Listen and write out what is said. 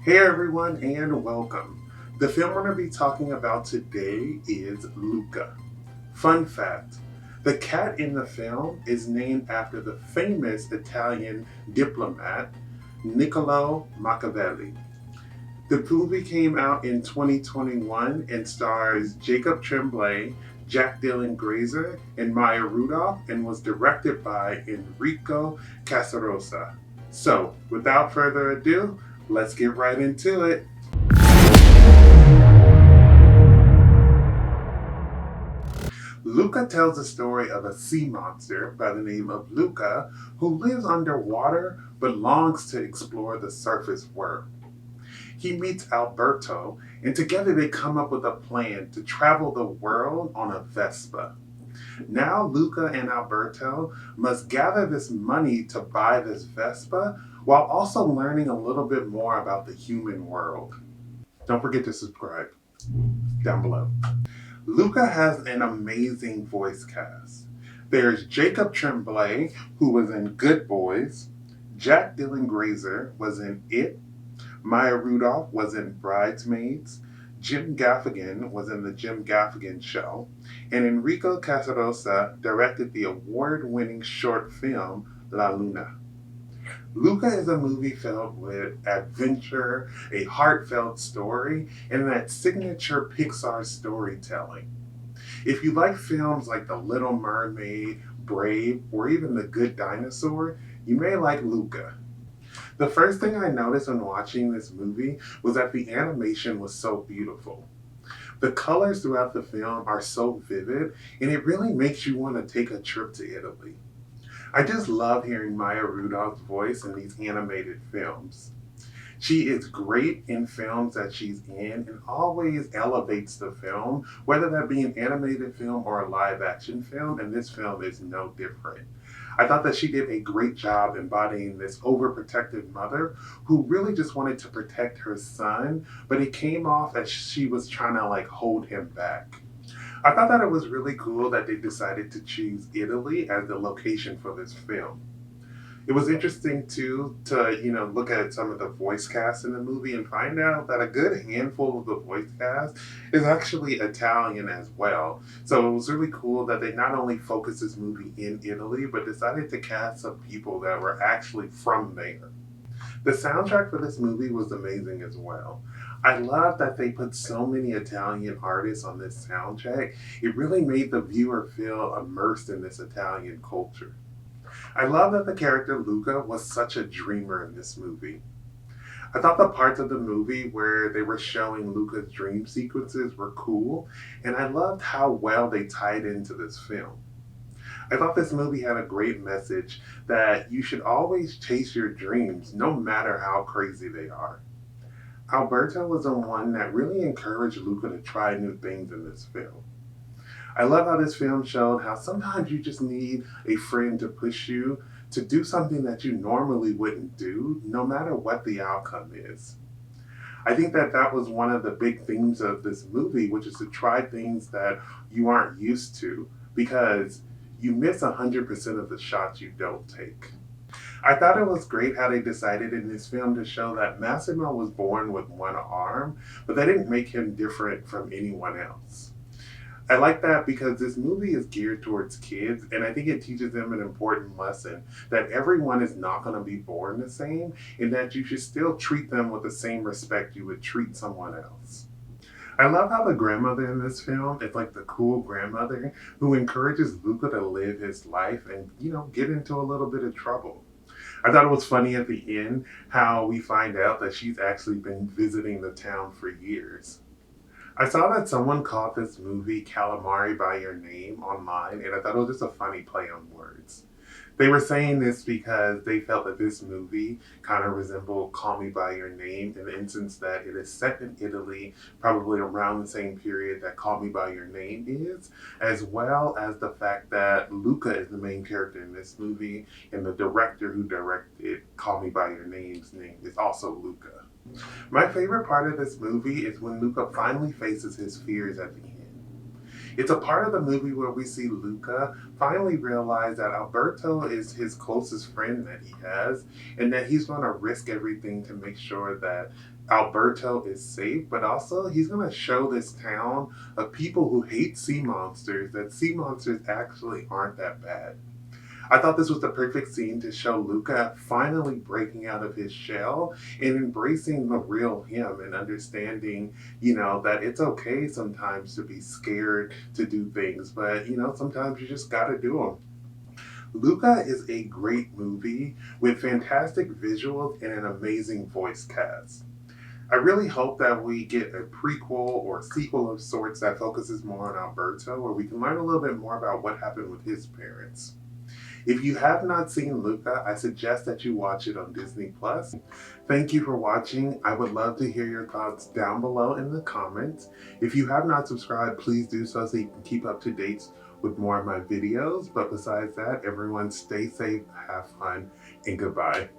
Hey everyone, and welcome. The film we're going to be talking about today is Luca. Fun fact: the cat in the film is named after the famous Italian diplomat Niccolo Machiavelli. The movie came out in 2021 and stars Jacob Tremblay, Jack Dylan Grazer, and Maya Rudolph, and was directed by Enrico Casarosa. So, without further ado, let's get right into it. Luca tells the story of a sea monster by the name of Luca who lives underwater but longs to explore the surface world. He meets Alberto, and together they come up with a plan to travel the world on a Vespa. Now, Luca and Alberto must gather this money to buy this Vespa while also learning a little bit more about the human world. Don't forget to subscribe down below. Luca has an amazing voice cast. There's Jacob Tremblay, who was in Good Boys. Jack Dylan Grazer was in It. Maya Rudolph was in Bridesmaids. Jim Gaffigan was in The Jim Gaffigan Show. And Enrico Casarosa directed the award winning short film La Luna. Luca is a movie filled with adventure, a heartfelt story, and that signature Pixar storytelling. If you like films like The Little Mermaid, Brave, or even The Good Dinosaur, you may like Luca. The first thing I noticed when watching this movie was that the animation was so beautiful. The colors throughout the film are so vivid, and it really makes you want to take a trip to Italy. I just love hearing Maya Rudolph's voice in these animated films. She is great in films that she's in and always elevates the film, whether that be an animated film or a live action film, and this film is no different. I thought that she did a great job embodying this overprotective mother who really just wanted to protect her son, but it came off as she was trying to like hold him back. I thought that it was really cool that they decided to choose Italy as the location for this film. It was interesting too to look at some of the voice cast in the movie and find out that a good handful of the voice cast is actually Italian as well. So it was really cool that they not only focused this movie in Italy but decided to cast some people that were actually from there. The soundtrack for this movie was amazing as well. I love that they put so many Italian artists on this soundtrack. It really made the viewer feel immersed in this Italian culture. I love that the character Luca was such a dreamer in this movie. I thought the parts of the movie where they were showing Luca's dream sequences were cool, and I loved how well they tied into this film. I thought this movie had a great message that you should always chase your dreams, no matter how crazy they are. Alberto was the one that really encouraged Luca to try new things in this film. I love how this film showed how sometimes you just need a friend to push you to do something that you normally wouldn't do, no matter what the outcome is. I think that that was one of the big themes of this movie, which is to try things that you aren't used to because you miss 100% of the shots you don't take. I thought it was great how they decided in this film to show that Massimo was born with one arm, but that didn't make him different from anyone else. I like that because this movie is geared towards kids, and I think it teaches them an important lesson that everyone is not going to be born the same, and that you should still treat them with the same respect you would treat someone else. I love how the grandmother in this film is like the cool grandmother who encourages Luca to live his life and, get into a little bit of trouble. I thought it was funny at the end how we find out that she's actually been visiting the town for years. I saw that someone called this movie Calamari by Your Name online, and I thought it was just a funny play on words. They were saying this because they felt that this movie kind of resembled Call Me By Your Name in the instance that it is set in Italy, probably around the same period that Call Me By Your Name is, as well as the fact that Luca is the main character in this movie, and the director who directed Call Me By Your Name's name is also Luca. My favorite part of this movie is when Luca finally faces his fears at the end. It's a part of the movie where we see Luca finally realize that Alberto is his closest friend that he has, and that he's going to risk everything to make sure that Alberto is safe, but also he's going to show this town of people who hate sea monsters that sea monsters actually aren't that bad. I thought this was the perfect scene to show Luca finally breaking out of his shell and embracing the real him and understanding, that it's okay sometimes to be scared to do things, but sometimes you just gotta do them. Luca is a great movie with fantastic visuals and an amazing voice cast. I really hope that we get a prequel or sequel of sorts that focuses more on Alberto, where we can learn a little bit more about what happened with his parents. If you have not seen Luca, I suggest that you watch it on Disney Plus. Thank you for watching. I would love to hear your thoughts down below in the comments. If you have not subscribed, please do so you can keep up to date with more of my videos. But besides that, everyone stay safe, have fun, and goodbye.